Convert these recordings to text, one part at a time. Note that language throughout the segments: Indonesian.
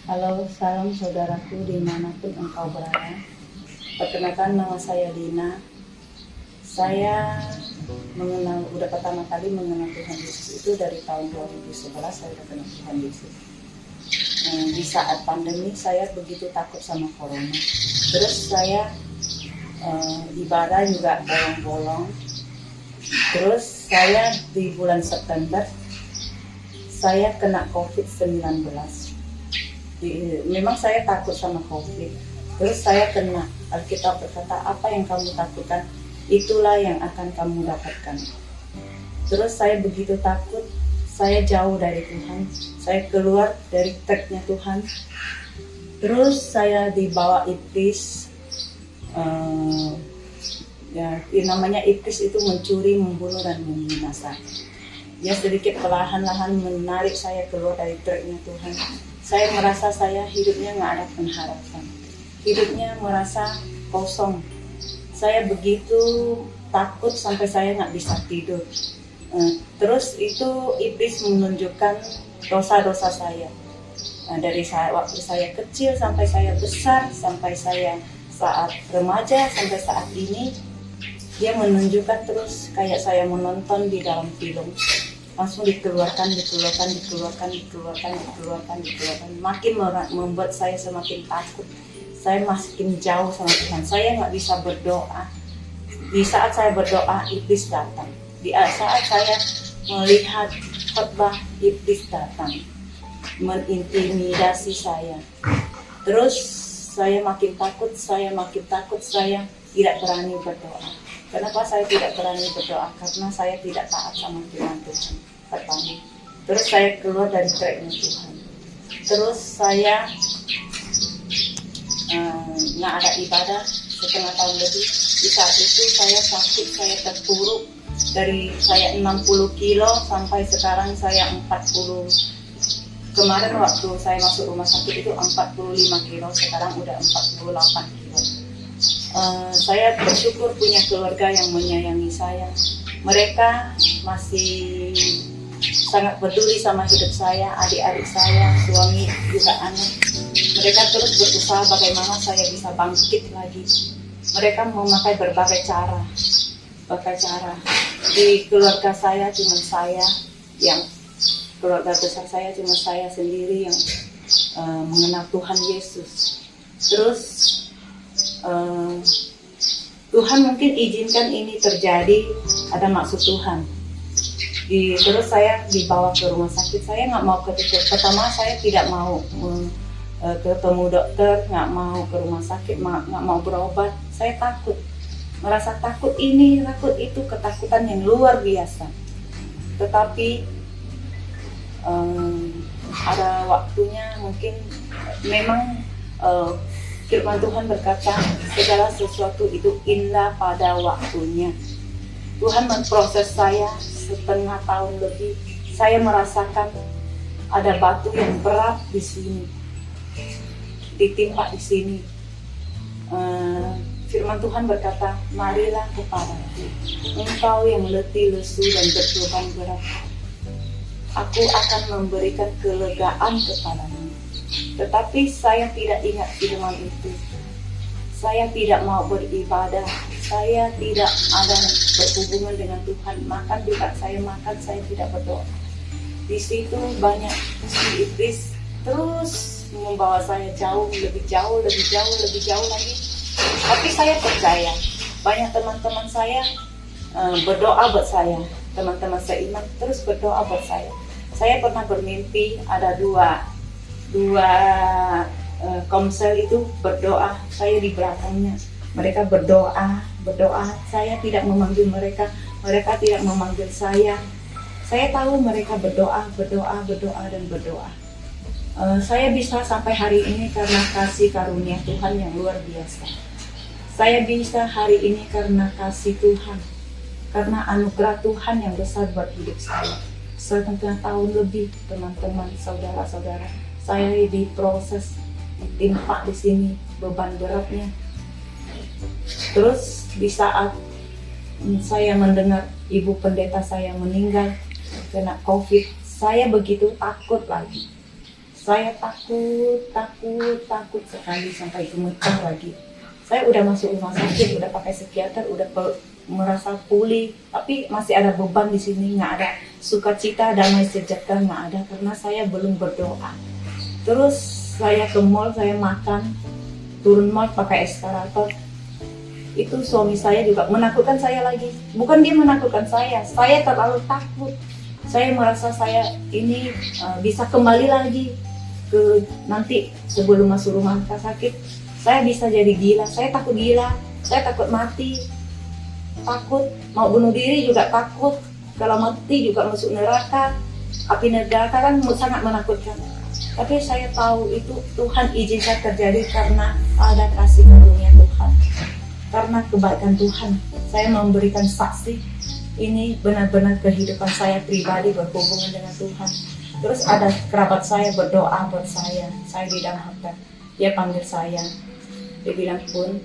Halo, salam saudaraku dimanapun engkau berada. Perkenalkan, nama saya Dina. Saya udah pertama kali mengenal Tuhan Yesus itu dari tahun 2011. Saya udah kenal Tuhan Yesus. Di saat pandemi saya begitu takut sama corona. Terus saya ibadah juga bolong-bolong. Terus saya di bulan September saya kena COVID-19. Memang saya takut sama COVID. Terus saya kena. Alkitab berkata, apa yang kamu takutkan, itulah yang akan kamu dapatkan. Terus saya begitu takut, saya jauh dari Tuhan. Saya keluar dari tracknya Tuhan. Terus saya dibawa iblis. Namanya iblis itu mencuri, membunuh, dan membinasakan. Dia sedikit perlahan-lahan menarik saya keluar dari tracknya Tuhan. Saya merasa saya hidupnya nggak ada pengharapan. Hidupnya merasa kosong. Saya begitu takut sampai saya nggak bisa tidur. Terus itu iblis menunjukkan dosa-dosa saya. Dari waktu saya kecil sampai saya besar, sampai saya saat remaja, sampai saat ini, dia menunjukkan terus kayak saya menonton di dalam film. Langsung dikeluarkan. Makin membuat saya semakin takut. Saya makin jauh sama Tuhan. Saya nggak bisa berdoa. Di saat saya berdoa, iblis datang. Di saat saya melihat khotbah, iblis datang, mengintimidasi saya. Terus saya makin takut. Saya tidak berani berdoa. Kenapa saya tidak berani berdoa? Karena saya tidak taat sama firman Tuhan. Pertama. Terus saya keluar dari tracknya Tuhan. Terus saya nggak ada ibadah setengah tahun lebih. Di saat itu saya sakit, saya terpuruk. Dari saya 60 kilo sampai sekarang saya 40. Kemarin waktu saya masuk rumah sakit itu 45 kilo, sekarang udah 48 kilo. Saya bersyukur punya keluarga yang menyayangi saya. Mereka masih sangat peduli sama hidup saya, adik-adik saya, suami, juga anak. Mereka terus berusaha bagaimana saya bisa bangkit lagi. Mereka memakai berbagai cara. Di keluarga saya cuma saya yang keluarga besar saya cuma saya sendiri yang mengenal Tuhan Yesus. Terus Tuhan mungkin izinkan ini terjadi, ada maksud Tuhan. Terus saya dibawa ke rumah sakit. Saya nggak mau pertama saya tidak mau ketemu dokter, nggak mau ke rumah sakit, nggak mau berobat. Saya takut, merasa takut ini, takut itu, ketakutan yang luar biasa. Tetapi ada waktunya, mungkin memang firman Tuhan berkata segala sesuatu itu indah pada waktunya. Tuhan memproses saya setengah tahun lebih. Saya merasakan ada batu yang berat di sini, ditimpa di sini. Firman Tuhan berkata, marilah kepadaku, engkau yang letih, lesu, dan berbeban berat. Aku akan memberikan kelegaan kepadamu. Tetapi saya tidak ingat firman itu. Saya tidak mau beribadah. Saya tidak ada berhubungan dengan Tuhan. Makan juga saya makan, saya tidak berdoa. Di situ banyak iblis terus membawa saya lebih jauh lagi. Tapi saya percaya, banyak teman-teman saya berdoa buat saya. Teman-teman seiman terus berdoa buat saya. Saya pernah bermimpi ada dua komsel itu berdoa, saya di belakangnya. Mereka berdoa. Saya tidak memanggil mereka tidak memanggil saya. Saya tahu mereka berdoa. Saya bisa sampai hari ini karena kasih karunia Tuhan yang luar biasa. Saya bisa hari ini karena kasih Tuhan, karena anugerah Tuhan yang besar buat hidup saya. Setengah tahun lebih, teman-teman, saudara-saudara, saya diproses, ditimpa di sini beban beratnya. Terus di saat saya mendengar ibu pendeta saya meninggal kena COVID, saya begitu takut lagi. Saya takut sekali sampai gemetar lagi. Saya udah masuk rumah sakit, udah pakai psikiater, udah merasa pulih, tapi masih ada beban di sini, nggak ada sukacita, damai sejahtera nggak ada karena saya belum berdoa. Terus saya ke mall, saya makan, turun mall pakai eskalator. Itu suami saya juga menakutkan saya lagi. Bukan dia menakutkan saya terlalu takut. Saya merasa saya ini bisa kembali lagi ke nanti sebelum masuk rumah sakit. Saya bisa jadi gila, saya takut gila, saya takut mati, takut mau bunuh diri juga takut, kalau mati juga masuk neraka, api neraka kan sangat menakutkan. Tapi saya tahu itu Tuhan izinkan terjadi karena ada kasih karunia Tuhan, karena kebaikan Tuhan. Saya memberikan saksi, ini benar-benar kehidupan saya pribadi berhubungan dengan Tuhan. Terus ada kerabat saya berdoa buat saya di dalam hotel. Dia panggil saya, dia bilang, "Bun,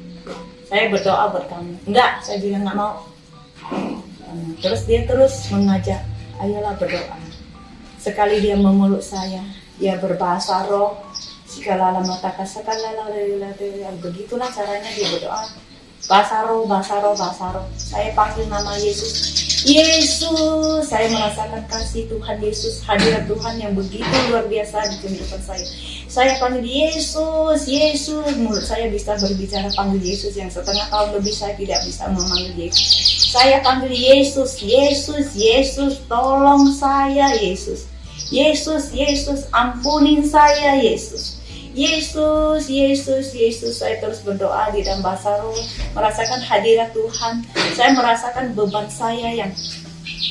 saya berdoa buat kamu." Enggak, saya bilang nggak mau. Terus dia terus mengajak, "Ayolah berdoa." Sekali dia memeluk saya, dia berbahasa roh, begitulah caranya dia berdoa. Bahasa roh. Saya panggil nama Yesus. Yesus, saya merasakan kasih Tuhan Yesus, hadirat Tuhan yang begitu luar biasa di kehidupan saya. Saya panggil Yesus, mulut saya bisa berbicara panggil Yesus yang setengah tahun lebih saya tidak bisa memanggil Yesus. Saya panggil Yesus, tolong saya Yesus. Yesus, ampunin saya Yesus. Yesus, saya terus berdoa di dalam bahasa roh, merasakan hadirat Tuhan. Saya merasakan beban saya yang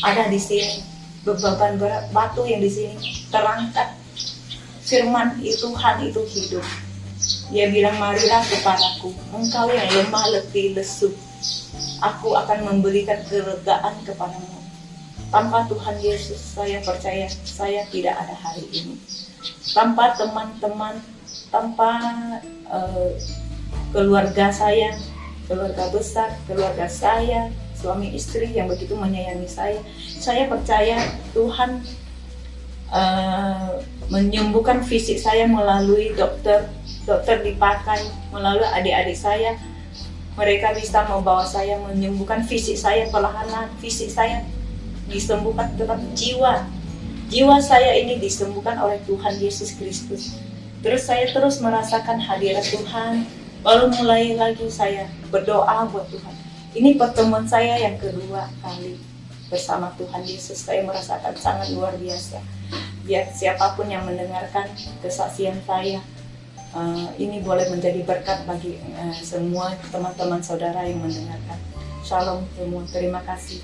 ada di sini, beban berat batu yang di sini terangkat. Firman Tuhan itu hidup. Dia bilang, "Marilah kepadaku, engkau yang lemah letih lesu. Aku akan memberikan kelegaan kepadamu." Tanpa Tuhan Yesus, saya percaya saya tidak ada hari ini. Tanpa teman-teman, tanpa keluarga saya, keluarga besar, keluarga saya, suami istri yang begitu menyayangi saya percaya Tuhan menyembuhkan fisik saya melalui dokter dipakai, melalui adik-adik saya. Mereka bisa membawa saya menyembuhkan fisik saya perlahan, fisik saya disembuhkan, tetapi jiwa saya ini disembuhkan oleh Tuhan Yesus Kristus. Terus saya terus merasakan hadirat Tuhan. Lalu mulai lagi saya berdoa buat Tuhan. Ini pertemuan saya yang kedua kali bersama Tuhan Yesus. Saya merasakan sangat luar biasa. Biar siapapun yang mendengarkan kesaksian saya, ini boleh menjadi berkat bagi semua teman-teman saudara yang mendengarkan. Shalom semua, terima kasih.